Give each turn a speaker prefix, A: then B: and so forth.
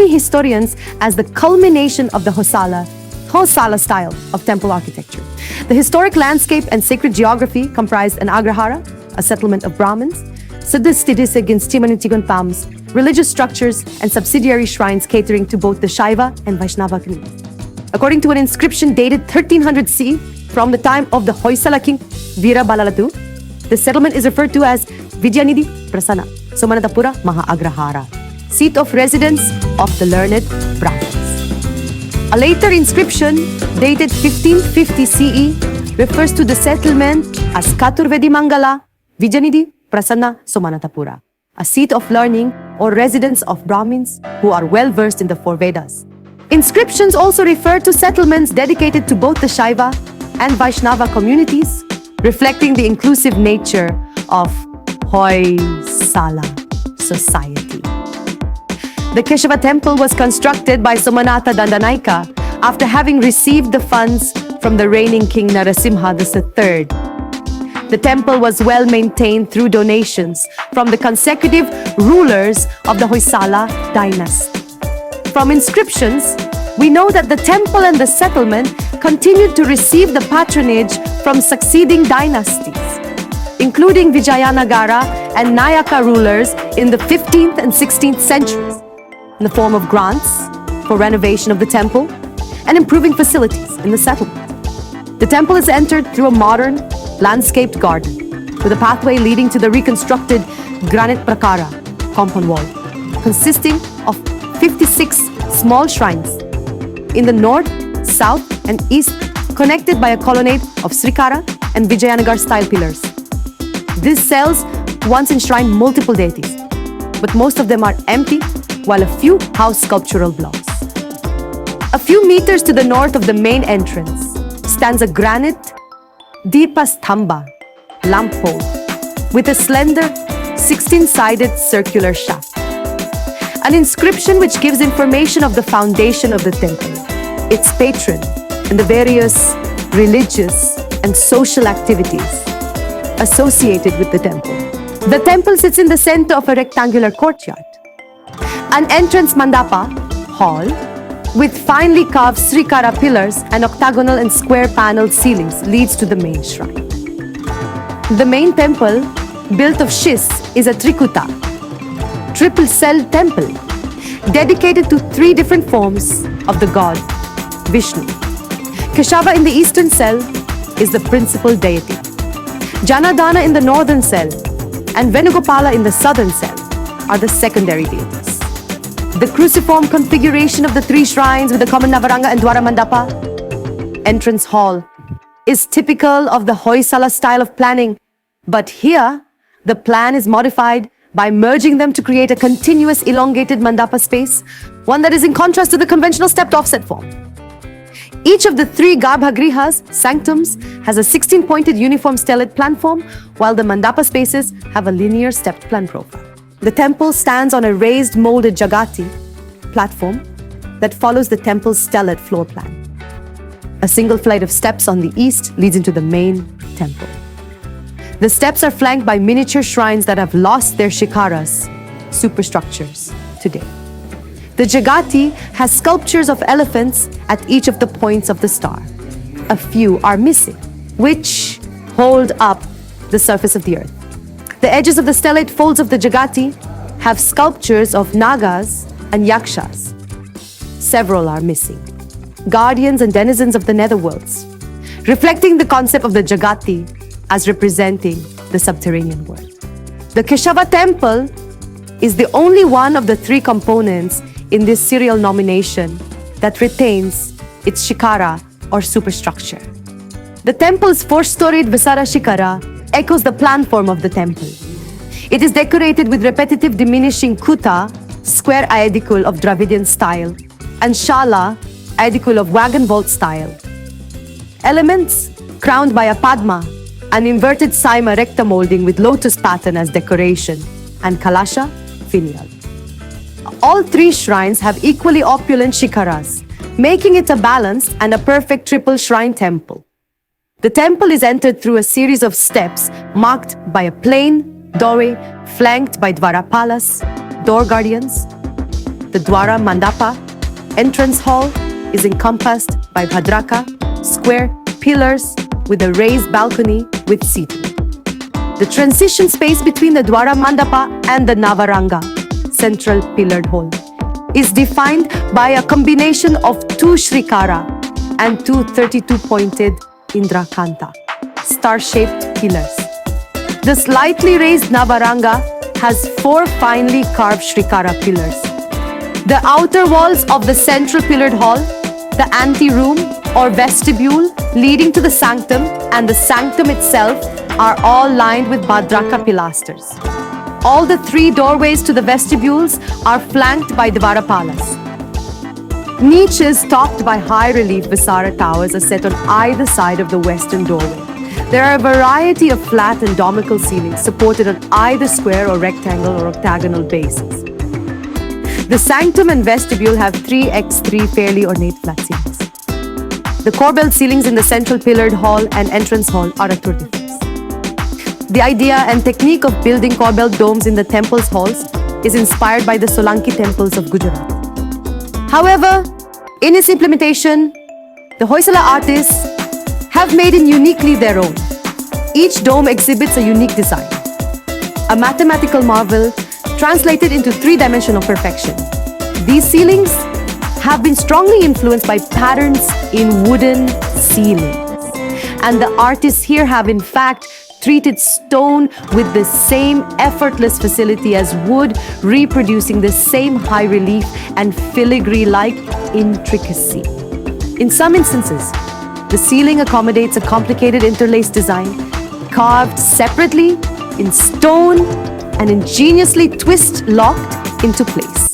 A: many historians as the culmination of the Hoysala style of temple architecture. The historic landscape and sacred geography comprised an agrahara, a settlement of Brahmins, palms, religious structures, and subsidiary shrines catering to both the Shaiva and Vaishnava communities. According to an inscription dated 1300 CE from the time of the Hoysala king Veera Balalatu, the settlement is referred to as Vijayanidhi Prasanna Somanathapura Agrahara, seat of residence of the learned Brahmins. A later inscription dated 1550 CE refers to the settlement as Katurvedi Mangala Vijayanidhi Prasanna Somanathapura, a seat of learning or residence of Brahmins who are well versed in the four Vedas. Inscriptions also refer to settlements dedicated to both the Shaiva and Vaishnava communities, reflecting the inclusive nature of Hoysala society. The Keshava Temple was constructed by Somanatha Dandanaika after having received the funds from the reigning king Narasimha III. The temple was well maintained through donations from the consecutive rulers of the Hoysala dynasty. From inscriptions, we know that the temple and the settlement continued to receive the patronage from succeeding dynasties, including Vijayanagara and Nayaka rulers in the 15th and 16th centuries, in the form of grants for renovation of the temple and improving facilities in the settlement. The temple is entered through a modern, landscaped garden with a pathway leading to the reconstructed granite prakara compound wall, consisting of 56 small shrines in the north, south, and east, connected by a colonnade of Srikara and Vijayanagar style pillars. These cells once enshrined multiple deities, but most of them are empty, while a few house sculptural blocks. A few meters to the north of the main entrance stands a granite Deepastamba lamp pole with a slender 16-sided circular shaft. An inscription which gives information of the foundation of the temple, its patron, and the various religious and social activities associated with the temple. The temple sits in the center of a rectangular courtyard. An entrance mandapa, hall, with finely carved Srikara pillars and octagonal and square paneled ceilings leads to the main shrine. The main temple, built of schist, is a Trikuta, triple cell temple, dedicated to three different forms of the god Vishnu. Keshava in the eastern cell is the principal deity. Janadana in the northern cell and Venugopala in the southern cell are the secondary deities. The cruciform configuration of the three shrines with the common Navaranga and Dwara Mandapa entrance hall is typical of the Hoysala style of planning, but here the plan is modified by merging them to create a continuous elongated mandapa space, one that is in contrast to the conventional stepped offset form. Each of the three Garbhagrihas, sanctums, has a 16-pointed uniform stellate platform, while the mandapa spaces have a linear stepped plan profile. The temple stands on a raised molded jagati platform that follows the temple's stellate floor plan. A single flight of steps on the east leads into the main temple. The steps are flanked by miniature shrines that have lost their shikaras, superstructures, today. The jagati has sculptures of elephants at each of the points of the star. A few are missing, which hold up the surface of the earth. The edges of the stellate folds of the jagati have sculptures of nagas and yakshas. Several are missing, guardians and denizens of the netherworlds, reflecting the concept of the jagati as representing the subterranean world. The Keshava Temple is the only one of the three components in this serial nomination that retains its shikara or superstructure. The temple's four-storied Visara shikara echoes the plan form of the temple. It is decorated with repetitive diminishing kuta, square aedicule of Dravidian style, and shala, aedicule of wagon vault style. Elements crowned by a padma, an inverted saima recta molding with lotus pattern as decoration, and kalasha, finial. All three shrines have equally opulent shikaras, making it a balanced and a perfect triple shrine temple. The temple is entered through a series of steps marked by a plain doorway flanked by dwarapalas, door guardians. the Dwara Mandapa entrance hall is encompassed by Bhadraka, square pillars with a raised balcony with seating. The transition space between the Dwara Mandapa and the Navaranga, central pillared hall, is defined by a combination of 2 Shrikara and 2 32-pointed Indrakanta, star-shaped pillars. The slightly raised Navaranga has 4 finely carved Shrikara pillars. The outer walls of the central pillared hall, the ante-room or vestibule leading to the sanctum, and the sanctum itself are all lined with Bhadraka pilasters. All the 3 doorways to the vestibules are flanked by Dwarapalas. Niches topped by high-relief Visara towers are set on either side of the western doorway. There are a variety of flat and domical ceilings supported on either square or rectangle or octagonal bases. The sanctum and vestibule have 3x3 fairly ornate flat ceilings. The corbelled ceilings in the central pillared hall and entrance hall are a tour de force. The idea and technique of building corbelled domes in the temple's halls is inspired by the Solanki temples of Gujarat. However, in its implementation, the Hoysala artists have made it uniquely their own. Each dome exhibits a unique design, a mathematical marvel translated into 3-dimensional perfection. These ceilings have been strongly influenced by patterns in wooden ceilings, and the artists here have in fact treated stone with the same effortless facility as wood, reproducing the same high relief and filigree-like intricacy. In some instances, the ceiling accommodates a complicated interlaced design, carved separately in stone and ingeniously twist-locked into place.